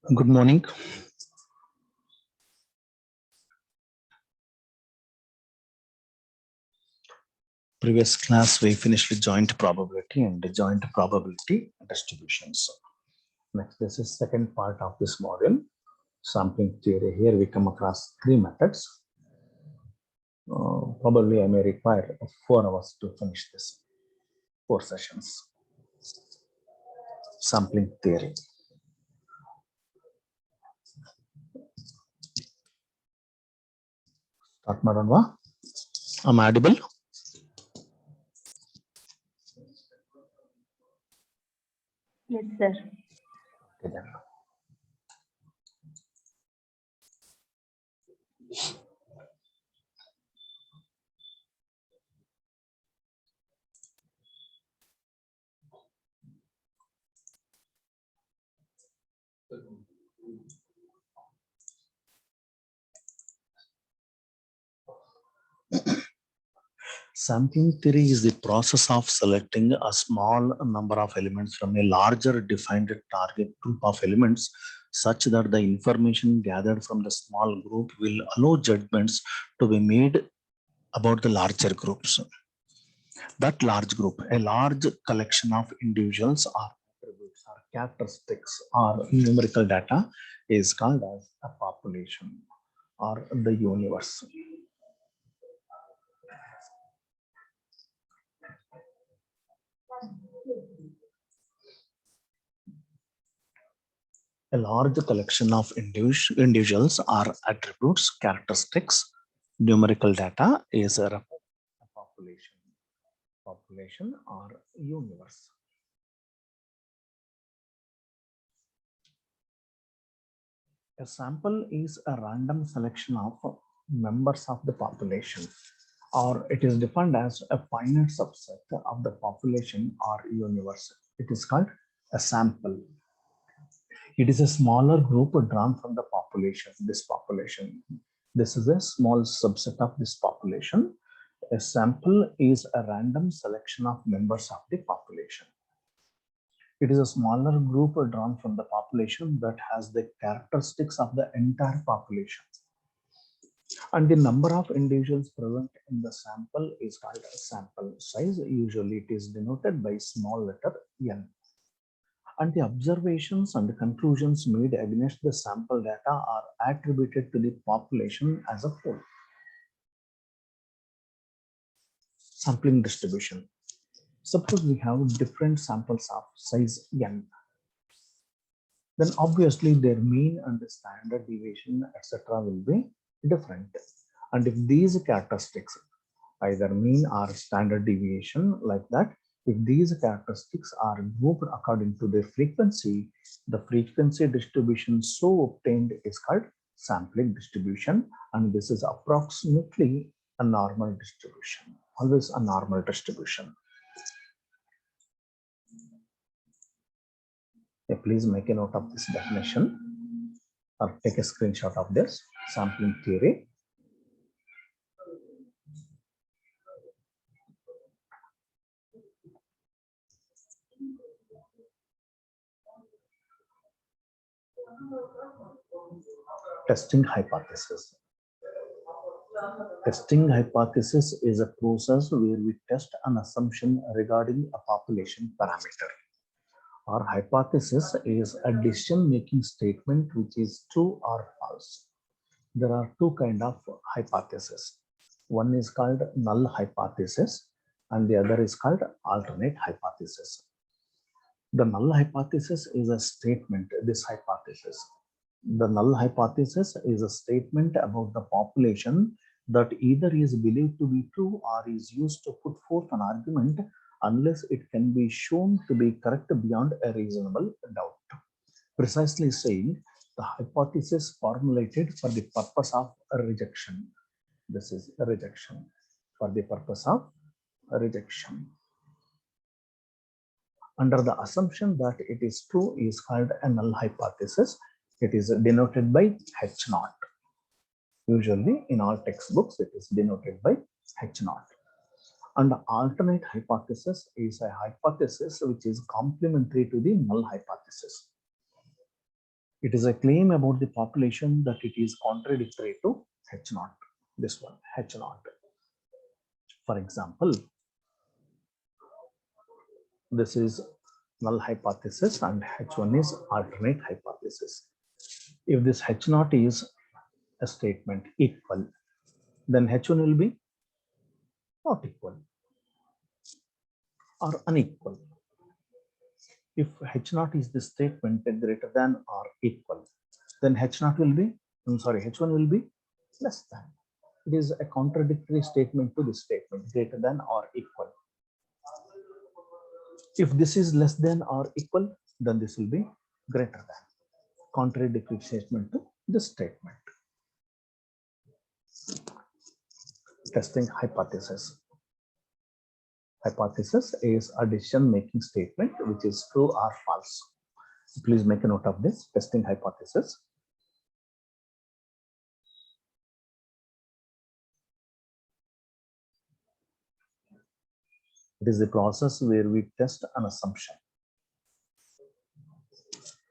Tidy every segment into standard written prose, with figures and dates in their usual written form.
Good morning. Previous class we finished with joint probability and joint probability distributions. Next, this is second part of this module, sampling theory. Here we come across three methods. Probably I may require 4 hours to finish this, 4 sessions. Sampling theory. Start ಮಾಡೋಣವಾ? Am I audible? Yes, sir. Okay, then. Sampling theory is the process of selecting a small number of elements from a larger defined target group of elements such that the information gathered from the small group will allow judgments to be made about the larger groups. That large group, a large collection of individuals or attributes or characteristics or numerical data is called as a population or the universe. A large collection of individuals or attributes, characteristics, numerical data is a population or universe. A sample is a random selection of members of the population, or it is defined as a finite subset of the population or universe. It is called a sample. It is a smaller group drawn from the population, this population. This is a small subset of this population. A sample is a random selection of members of the population. It is a smaller group drawn from the population that has the characteristics of the entire population. And the number of individuals present in the sample is called a sample size. Usually it is denoted by small letter n. And the observations and the conclusions made against the sample data are attributed to the population as a whole. Sampling distribution. Suppose we have different samples of size n. Then obviously their mean and the standard deviation, etc. will be different. And if these characteristics, either mean or standard deviation like that, if these characteristics are grouped according to their frequency, the frequency distribution so obtained is called sampling distribution, and this is approximately a normal distribution, always a normal distribution. Please make a note of this definition or take a screenshot of this sampling theory. Testing hypothesis. Testing hypothesis is a process where we test an assumption regarding a population parameter. Our hypothesis is a decision-making statement which is true or false. There are two kinds of hypotheses. One is called null hypothesis and the other is called alternate hypothesis. The null hypothesis is a statement, this hypothesis. The null hypothesis is a statement about the population that either is believed to be true or is used to put forth an argument unless it can be shown to be correct beyond a reasonable doubt. Precisely saying, the hypothesis formulated for the purpose of rejection. This is a rejection for the purpose of rejection. Under the assumption that it is true is called a null hypothesis. It is denoted by H0. Usually in all textbooks, it is denoted by H0. And the alternate hypothesis is a hypothesis which is complementary to the null hypothesis. It is a claim about the population that it is contradictory to H naught. This one, H naught. For example, this is null hypothesis and H1 is alternate hypothesis. If this H naught is a statement equal, then H1 will be not equal or unequal. If H naught is the statement greater than or equal, then H naught will be, H1 will be less than. It is a contradictory statement to this statement, greater than or equal. If this is less than or equal, then this will be greater than. Contradictory statement to this statement. Testing hypothesis. Hypothesis is a decision-making statement which is true or false. Please make a note of this. Testing hypothesis. It is the process where we test an assumption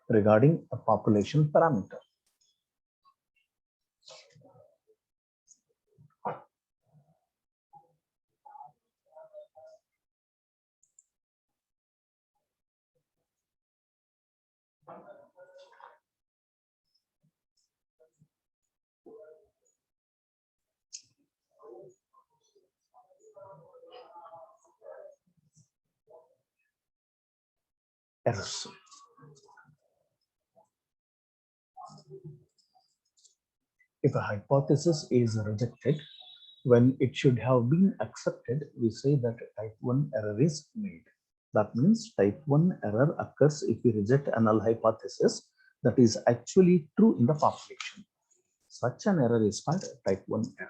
regarding a population parameter. Errors. If a hypothesis is rejected when it should have been accepted, we say that type 1 error is made. That means type 1 error occurs if we reject a null hypothesis that is actually true in the population. Such an error is called type 1 error.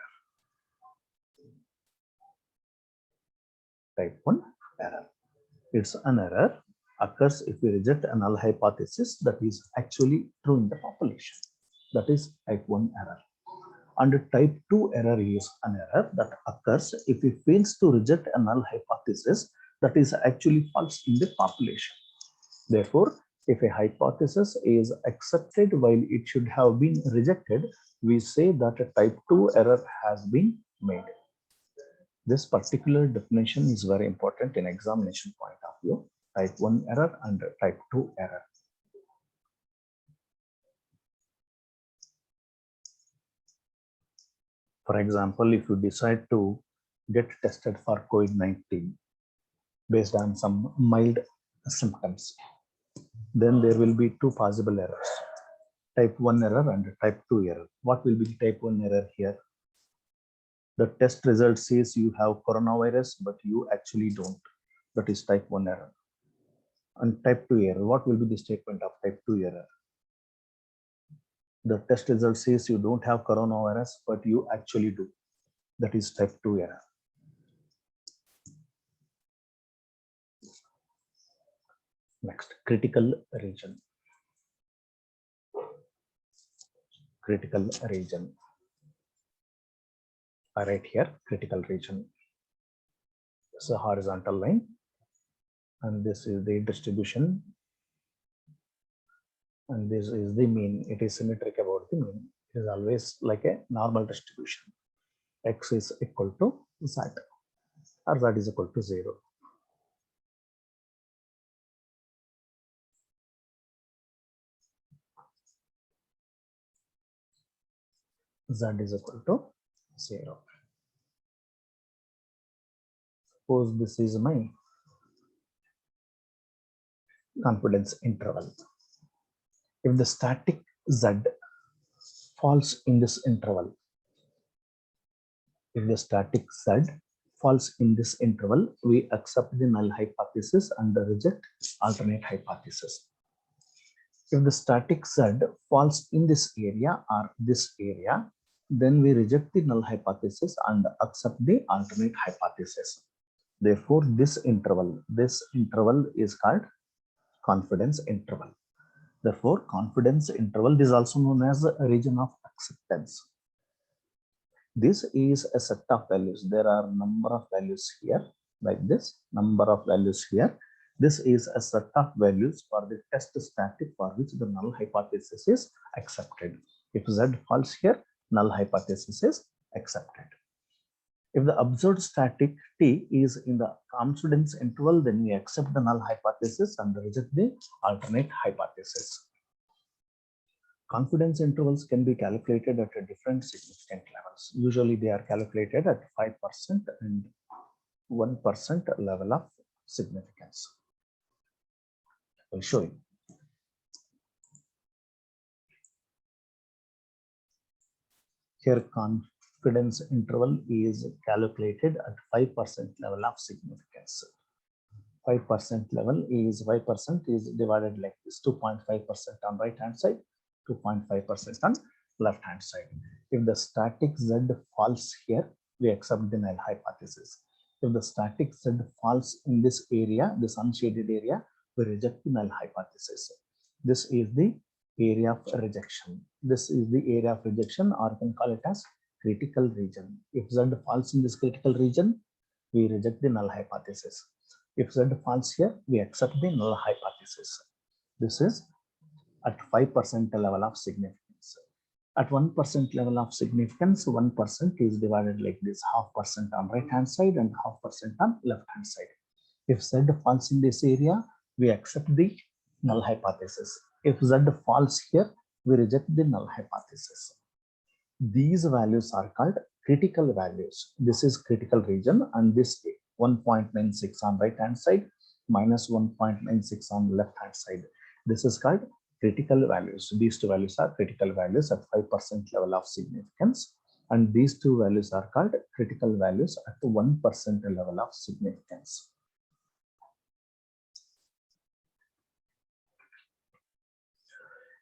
Type 1 error. It's an error occurs if we reject a null hypothesis that is actually true in the population. That is type 1 error. And type 2 error is an error that occurs if it fails to reject a null hypothesis that is actually false in the population. Therefore, if a hypothesis is accepted while it should have been rejected, we say that a type 2 error has been made. This particular definition is very important in examination point of view. Type 1 error and type 2 error. For example, if you decide to get tested for COVID-19 based on some mild symptoms, then there will be two possible errors, type 1 error and type 2 error. What will be the type 1 error here? The test result says you have coronavirus, but you actually don't. That is type 1 error. And type 2 error, what will be the statement of type 2 error? The test result says you don't have coronavirus, but you actually do. That is type 2 error. Next, critical region. Critical region. I write here critical region. It's a horizontal line, and this is the distribution, and this is the mean. It is symmetric about the mean. It is always like a normal distribution. X is equal to Z, or Z is equal to 0. Z is equal to 0. Suppose this is my confidence interval. If the static Z falls in this interval, if the static Z falls in this interval, we accept the null hypothesis and reject alternate hypothesis. If the static Z falls in this area or this area, then we reject the null hypothesis and accept the alternate hypothesis. Therefore, this interval is called confidence interval. Therefore, confidence interval is also known as a region of acceptance. This is a set of values. There are number of values here, like this, number of values here. This is a set of values for the test static for which the null hypothesis is accepted. If Z falls here, null hypothesis is accepted. If the observed static T is in the confidence interval, then we accept the null hypothesis and reject the alternate hypothesis. Confidence intervals can be calculated at different significant levels. Usually they are calculated at 5% and 1% level of significance. I'll show you. Here confidence interval is calculated at 5% level of significance. 5% level is 5% is divided like this, 2.5% on right hand side, 2.5% on left hand side. If the static Z falls here, we accept the null hypothesis. If the static Z falls in this area, this unshaded area, we reject the null hypothesis. This is the area of rejection. This is the area of rejection, or you can call it as critical region. If Z falls in this critical region, we reject the null hypothesis. If Z falls here, we accept the null hypothesis. This is at 5% level of significance. At 1% level of significance, 1% is divided like this, 0.5% on right hand side and 0.5% on left hand side. If Z falls in this area, we accept the null hypothesis. If Z falls here, we reject the null hypothesis. These values are called critical values. This is critical region, and this 1.96 on right hand side minus 1.96 on left hand side. This is called critical values. These two values are critical values at 5% level of significance, and these two values are called critical values at 1% level of significance.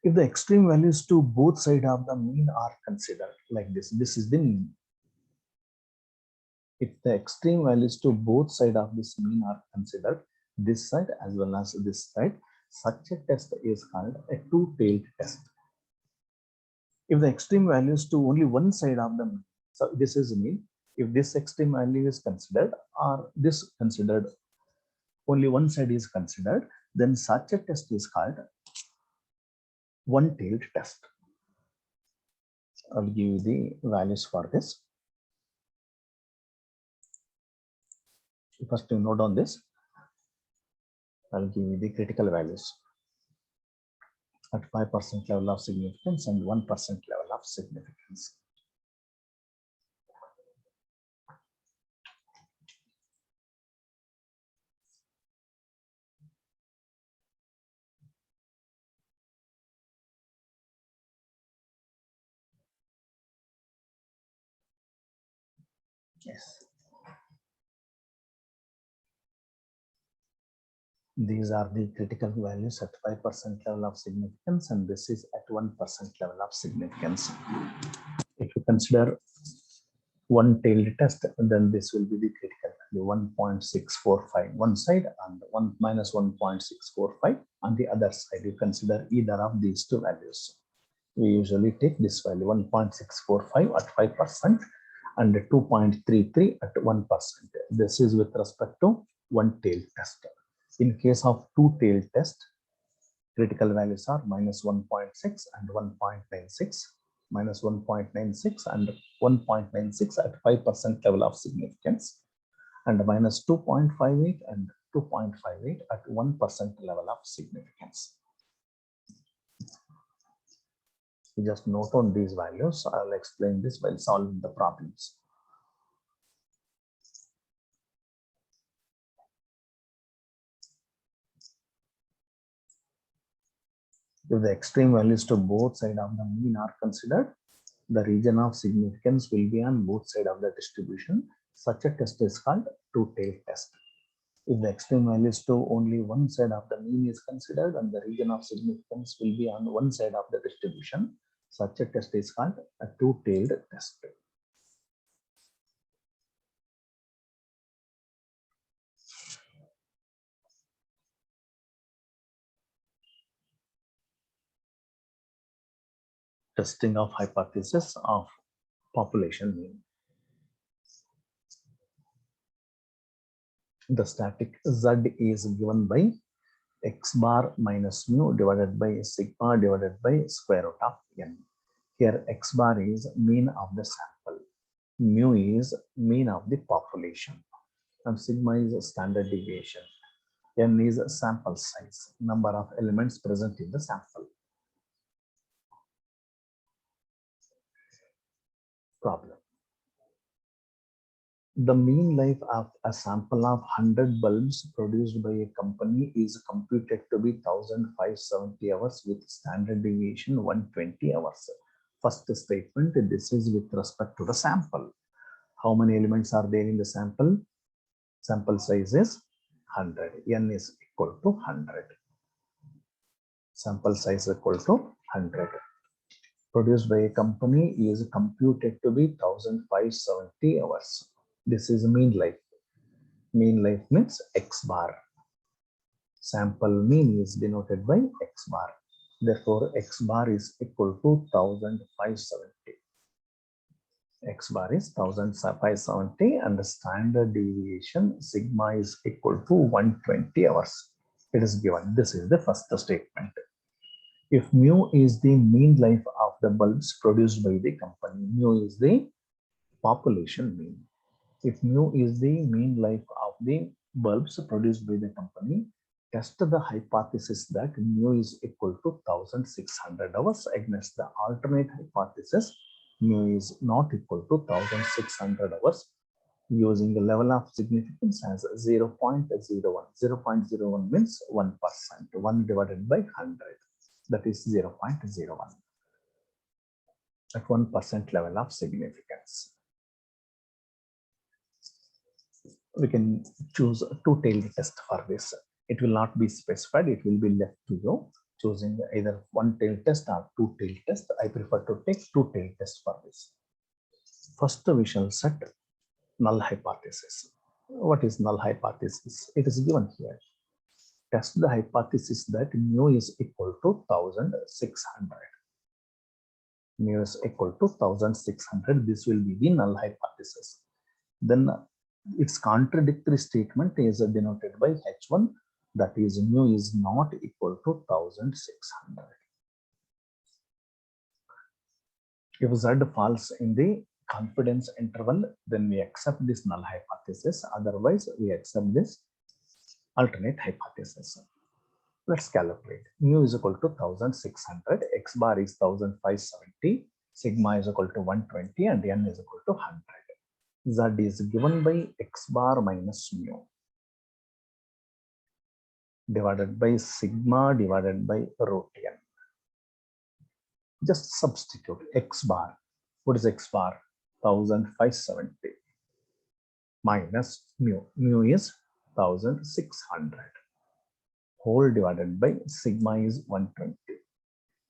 If the extreme values to both sides of the mean are considered like this, this is the mean. If the extreme values to both sides of this mean are considered, this side as well as this side, such a test is called a two-tailed test. If the extreme values to only one side of the mean, so this is mean, if this extreme value is considered or this considered, only one side is considered, then such a test is called one-tailed test. I'll give you the values for this. First, you note on this. I'll give you the critical values at 5% level of significance and 1% level of significance. Yes. These are the critical values at 5% level of significance, and this is at 1% level of significance. If you consider one-tailed test, then this will be the critical value 1.645 one side and minus 1.645 on the other side. You consider either of these two values. We usually take this value 1.645 at 5% and 2.33 at 1%. This is with respect to one-tailed test. In case of two-tailed test, critical values are minus 1.6 and 1.96, minus 1.96 and 1.96 at 5% level of significance, and minus 2.58 and 2.58 at 1% level of significance. You just note on these values. I'll explain this while solving the problems. If the extreme values to both sides of the mean are considered, the region of significance will be on both sides of the distribution. Such a test is called two-tailed test. If the extreme values to only one side of the mean is considered and the region of significance will be on one side of the distribution, such a test is called a two-tailed test. Testing of hypothesis of population mean. The static Z is given by x bar minus mu divided by sigma divided by square root of n. Here x bar is mean of the sample, mu is mean of the population, and sigma is standard deviation. N is sample size, number of elements present in the sample. Problem. The mean life of a sample of 100 bulbs produced by a company is computed to be 1570 hours with standard deviation 120 hours. First statement, this is with respect to the sample. How many elements are there in the sample? Sample size is 100. N is equal to 100. Sample size equal to 100. Produced by a company is computed to be 1570 hours. This is mean life. Mean life means x bar. Sample mean is denoted by x bar. Therefore, x bar is equal to 1570. X bar is 1570 and the standard deviation sigma is equal to 120 hours. It is given. This is the first statement. If mu is the mean life of the bulbs produced by the company, mu is the population mean. If mu is the mean life of the bulbs produced by the company, test the hypothesis that mu is equal to 1600 hours against the alternate hypothesis mu is not equal to 1600 hours using the level of significance as 0.01. 0.01 means 1%. 1 divided by 100. That is 0.01 at 1% level of significance. We can choose a two-tailed test for this. It will not be specified. It will be left to you choosing either one-tailed test or two-tailed test. I prefer to take two-tailed test for this. First, we shall set null hypothesis. What is null hypothesis? It is given here. Test the hypothesis that mu is equal to 1600. Mu is equal to 1600. This will be the null hypothesis. Then its contradictory statement is denoted by H1, that is mu is not equal to 1600. If Z falls in the confidence interval, then we accept this null hypothesis. Otherwise, we accept this alternate hypothesis. Let's calculate. Mu is equal to 1600, x bar is 1570, sigma is equal to 120, and n is equal to 100. Z is given by x bar minus mu divided by sigma divided by root n. Just substitute x bar. What is x bar? 1570 minus mu. Mu is 1600. Whole divided by sigma is 120.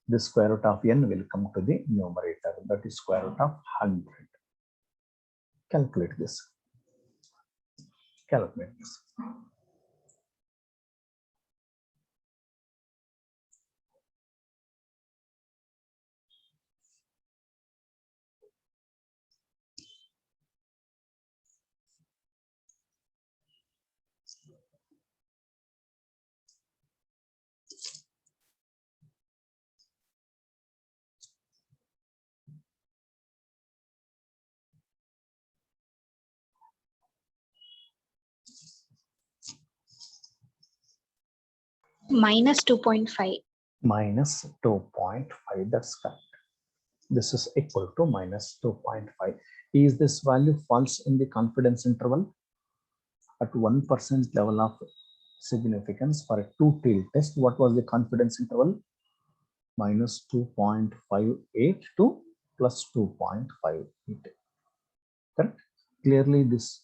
The square root of n will come to the numerator. That is square root of 100. Calculate this. Calculate this. Minus 2.5. Minus 2.5. That's correct. This is equal to minus 2.5. Is this value false in the confidence interval? At 1% level of significance for a two-tailed test, what was the confidence interval? Minus 2.58 to plus 2.58. Correct? Clearly, this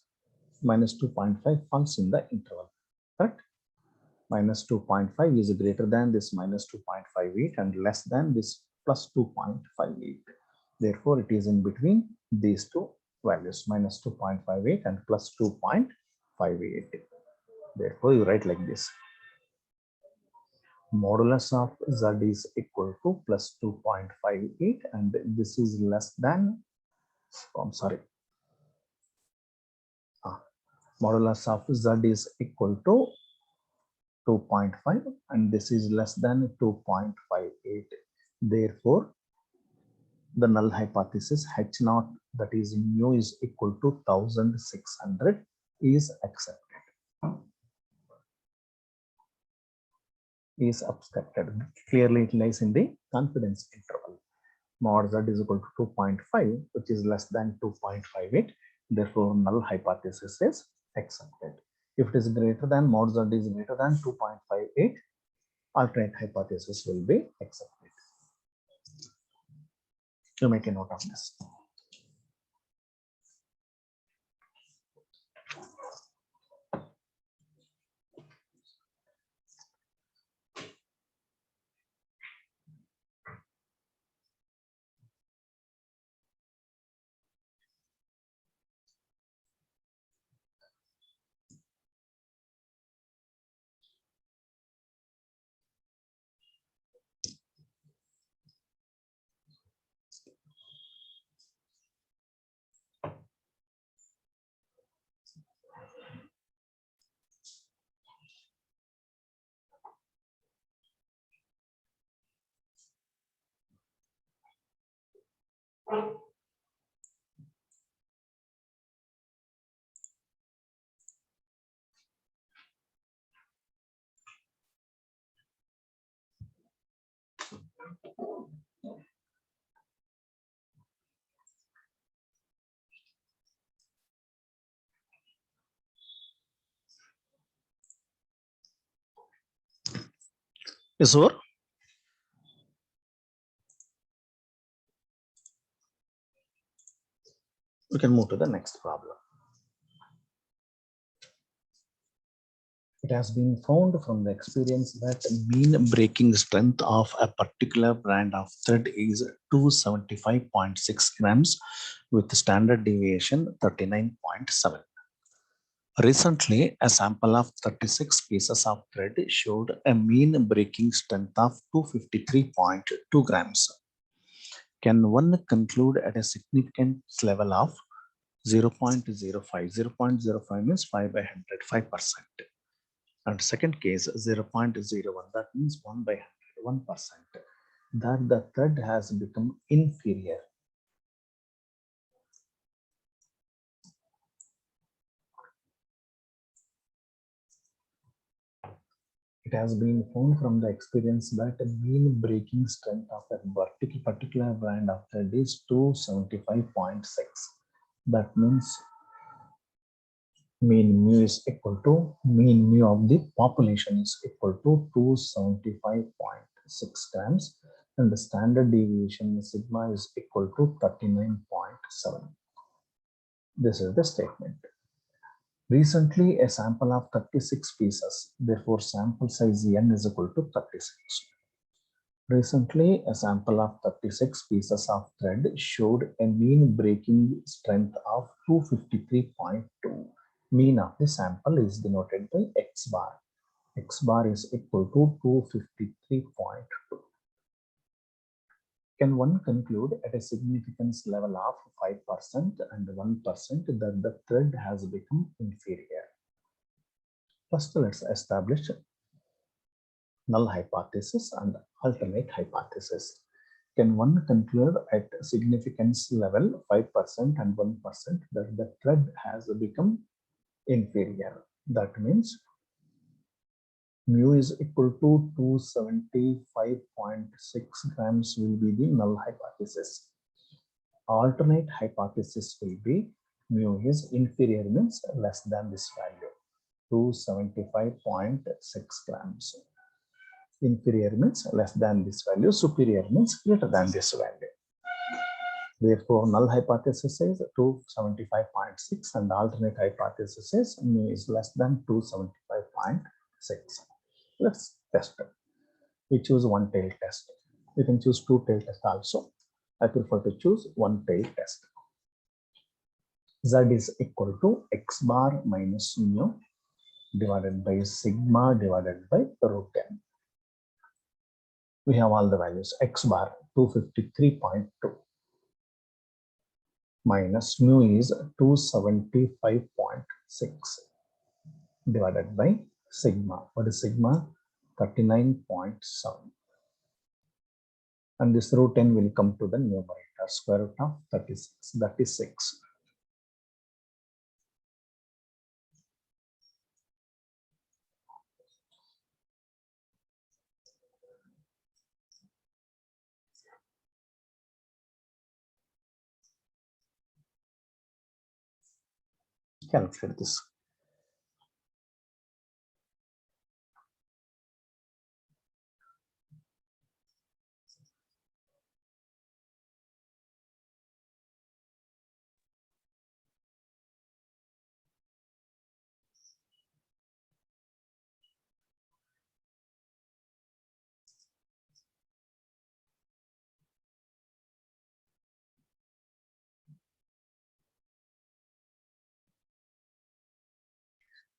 minus 2.5 falls in the interval. Correct? Minus 2.5 is greater than this minus 2.58 and less than this plus 2.58. Therefore, it is in between these two values, minus 2.58 and plus 2.58. Therefore, you write like this. Modulus of Z is equal to plus 2.58 and this is less than, Modulus of Z is equal to 2.5 and this is less than 2.58. Therefore, the null hypothesis H naught, that is mu, is equal to 1600 is accepted. Is abstracted. Clearly, it lies in the confidence interval. Mod Z is equal to 2.5, which is less than 2.58. Therefore, null hypothesis is accepted. If it is greater than, mod Z is greater than 2.58, alternate hypothesis will be accepted. You make a note of this. Is over. We can move to the next problem. It has been found from the experience that mean breaking strength of a particular brand of thread is 275.6 grams with standard deviation 39.7. Recently, a sample of 36 pieces of thread showed a mean breaking strength of 253.2 grams. Can one conclude at a significance level of 0.05? 0.05 means 5 by 100, 5%. And second case 0.01, that means 1 by 100, 1%, that the thread has become inferior. It has been found from the experience that the mean breaking strength of a particular brand of thread is 275.6. That means mean mu is equal to mean mu of the population is equal to 275.6 grams, and the standard deviation sigma is equal to 39.7. This is the statement. Recently, a sample of 36 pieces, therefore sample size n is equal to 36. Recently, a sample of 36 pieces of thread showed a mean breaking strength of 253.2. Mean of the sample is denoted by x bar. X bar is equal to 253.2. Can one conclude at a significance level of 5% and 1% that the thread has become inferior? First, let's establish null hypothesis and alternate hypothesis. Can one conclude at significance level 5% and 1% that the thread has become inferior? That means mu is equal to 275.6 grams will be the null hypothesis. Alternate hypothesis will be mu is inferior means less than this value, 275.6 grams. Inferior means less than this value, superior means greater than this value. Therefore, null hypothesis is 275.6 and alternate hypothesis is mu is less than 275.6. Let's test it. We choose one tail test. You can choose two tail test also. I prefer to choose one tail test. Z is equal to x bar minus mu divided by sigma divided by root n. We have all the values. X bar 253.2. minus mu is 275.6 divided by sigma. What is sigma? 39.7. And this root 10 will come to the numerator, square root of 36. That is 6. Calculate this.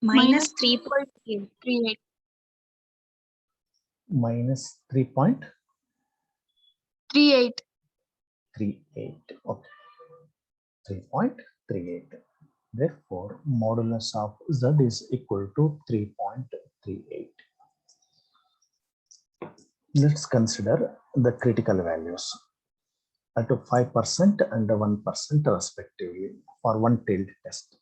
minus 3.38. Minus 3.38. 38. Okay. 3.38. Therefore, modulus of Z is equal to 3.38. Let's consider the critical values at 5% and 1% respectively for one tailed test.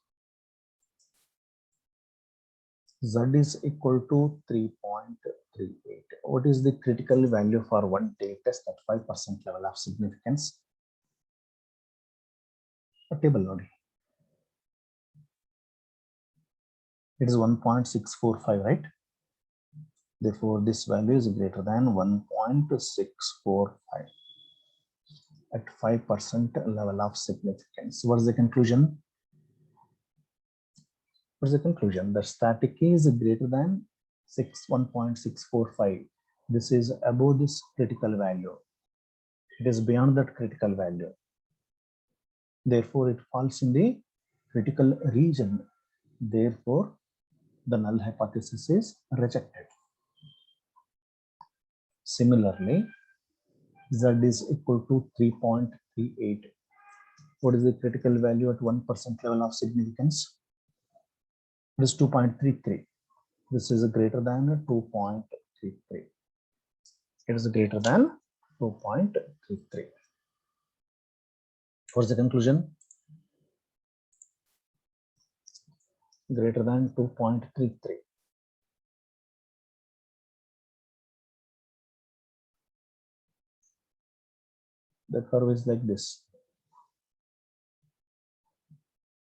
Z is equal to 3.38. What is the critical value for one tailed test at 5% level of significance? A table node. It is 1.645, right? Therefore, this value is greater than 1.645 at 5% level of significance. What is the conclusion? What is the conclusion? The static is greater than 1.645. This is above this critical value. It is beyond that critical value. Therefore, it falls in the critical region. Therefore, the null hypothesis is rejected. Similarly, Z is equal to 3.38. What is the critical value at 1% level of significance? It is 2.33. This is greater than 2.33. It is greater than 2.33. What is the conclusion? Greater than 2.33. The curve is like this.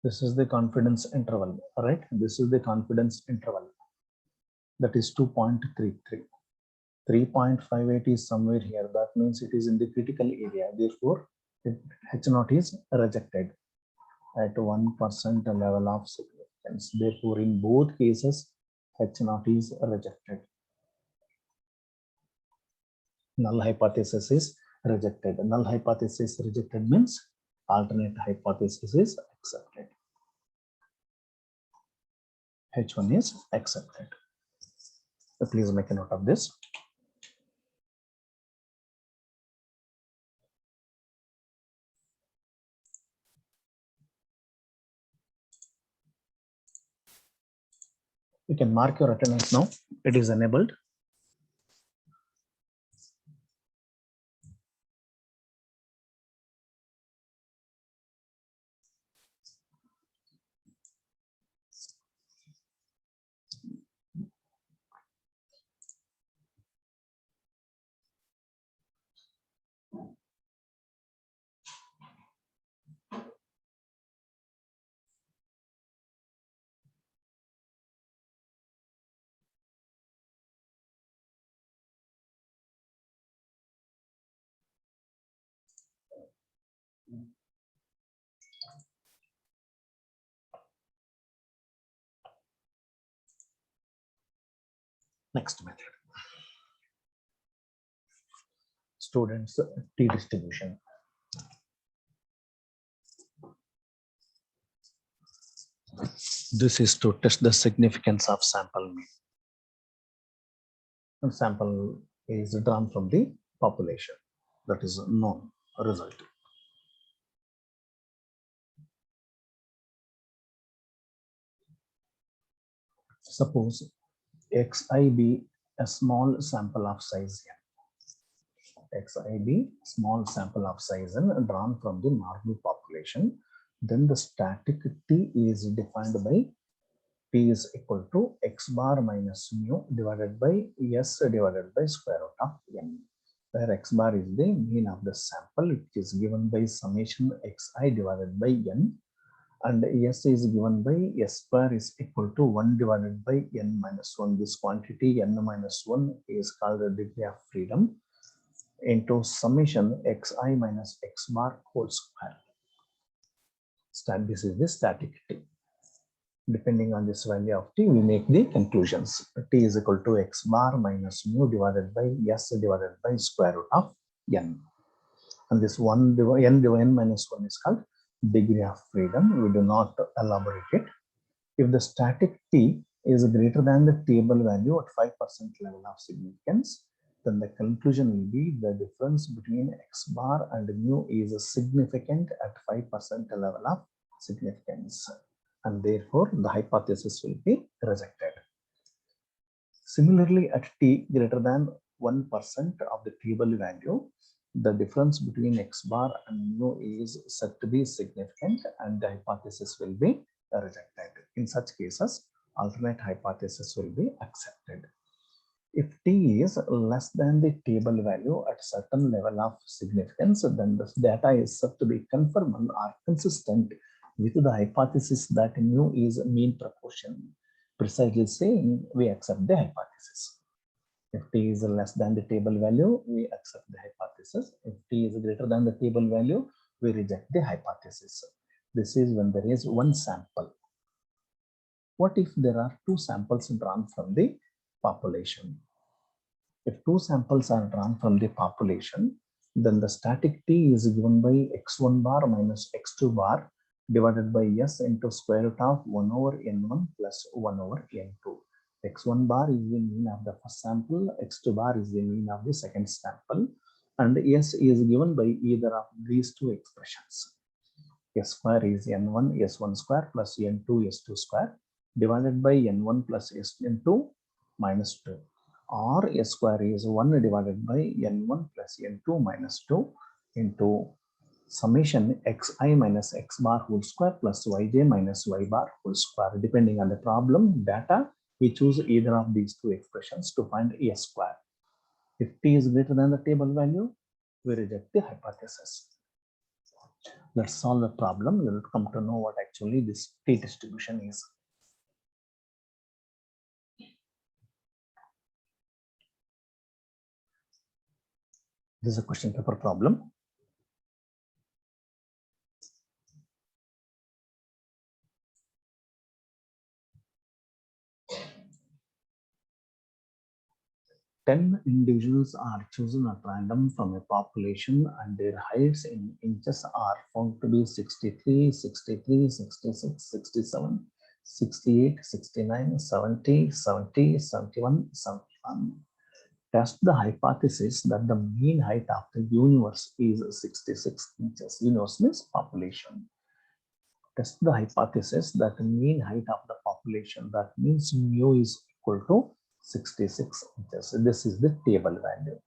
This is the confidence interval, right? This is the confidence interval. That is 2.33. 3.58 is somewhere here. That means it is in the critical area. Therefore, H0 is rejected at 1% level of significance. Therefore, in both cases, H0 is rejected. Null hypothesis is rejected. Null hypothesis rejected means alternate hypothesis is accepted. H1 is accepted. So please make a note of this. You can mark your attendance now. It is enabled. Next method. Students T distribution. This is to test the significance of sample mean. And sample is drawn from the population. That is known result. Suppose xi be a small sample of size n. Xi be small sample of size n drawn from the normal population. Then the static t is defined by p is equal to x bar minus mu divided by s divided by square root of n, where x bar is the mean of the sample, which is given by summation xi divided by n, and s is given by s square is equal to 1 divided by n minus 1. This quantity n minus 1 is called the degree of freedom into summation xi minus x bar whole square. This is the static t. Depending on this value of t, we make the conclusions. T is equal to x bar minus mu divided by s divided by square root of n. And this n minus 1 is called degree of freedom. We do not elaborate it. If the static t is greater than the table value at 5% level of significance, then the conclusion will be the difference between x bar and mu is significant at 5% level of significance, and therefore the hypothesis will be rejected. Similarly, at t greater than 1% of the table value, the difference between x bar and mu is said to be significant, and the hypothesis will be rejected. In such cases, alternate hypothesis will be accepted. If t is less than the table value at certain level of significance, then the data is said to be conformal or consistent with the hypothesis that mu is mean proportion, precisely saying we accept the hypothesis. If t is less than the table value, we accept the hypothesis. If t is greater than the table value, we reject the hypothesis. This is when there is one sample. What if there are two samples drawn from the population? If two samples are drawn from the population, then the static t is given by x1 bar minus x2 bar divided by s into square root of 1 over n1 plus 1 over n2. X1 bar is the mean of the first sample, x2 bar is the mean of the second sample, and s is given by either of these two expressions. S square is n1 s1 square plus n2 s2 square divided by n1 plus n2 minus 2, or s square is 1 divided by n1 plus n2 minus 2 into summation xi minus x bar whole square plus yj minus y bar whole square. Depending on the problem data, we choose either of these two expressions to find s square. If t is greater than the table value, we reject the hypothesis. Let's solve the problem. We will come to know what actually this t distribution is. This is a question paper problem. Ten individuals are chosen at random from a population, and their heights in inches are found to be 63, 63, 66, 67, 68, 69, 70, 70, 71, 71. Test the hypothesis that the mean height of the universe is 66 inches. Universe means population. Test the hypothesis that the mean height of the population, that means mu is equal to 66 inches. This is the table value.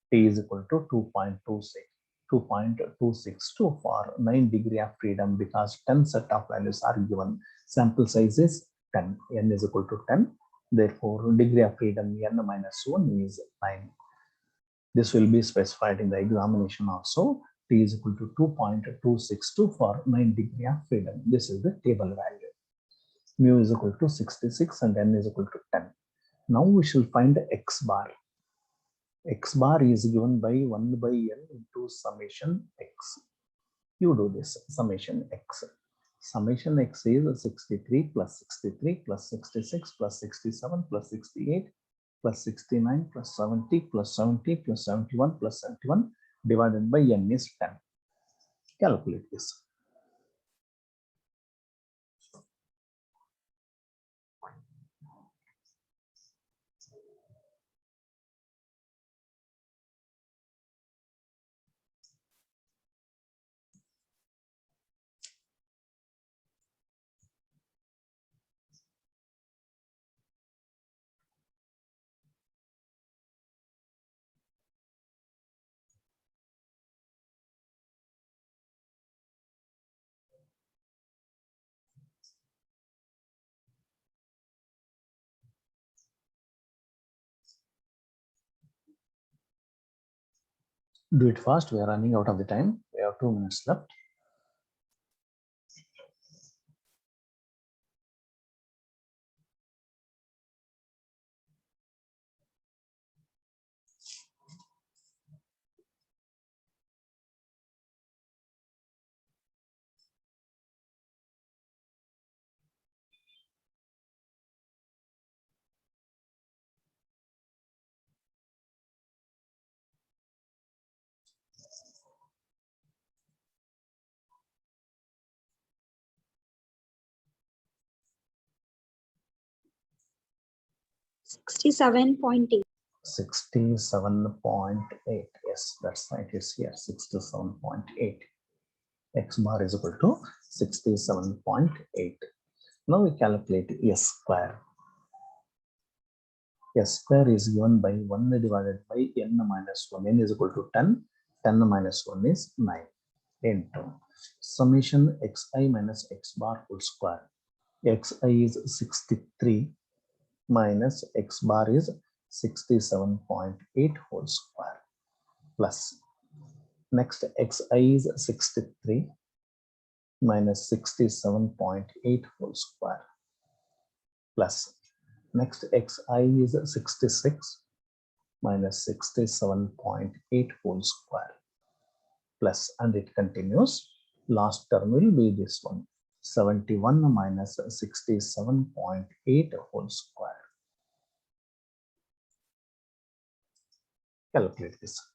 T is equal to 2.262 for 9 degree of freedom, because 10 set of values are given. Sample size is 10. N is equal to 10. Therefore, degree of freedom n minus 1 is 9. This will be specified in the examination also. T is equal to 2.262 for 9 degree of freedom. This is the table value. Mu is equal to 66 and n is equal to 10. Now we shall find x bar. X bar is given by 1 by n into summation x. You do this, summation x. Summation x is 63 plus 63 plus 66 plus 67 plus 68 plus 69 plus 70 plus 70 plus 71 plus 71 divided by n is 10. Calculate this. Do it fast. We are running out of the time. We have 2 minutes left. Sixty-seven point eight. 67.8. Yes, that's right. It's here 67.8. X bar is equal to 67.8. Now we calculate S square. S square is given by 1 divided by n minus 1. N is equal to 10. 10 minus 1 is 9 into summation xi minus x bar whole square. Xi is 63 minus x bar is 67.8 whole square plus next xi is 63 minus 67.8 whole square plus next xi is 66 minus 67.8 whole square plus, and it continues. Last term will be this one, 71 minus 67.8 whole square. Calculate this.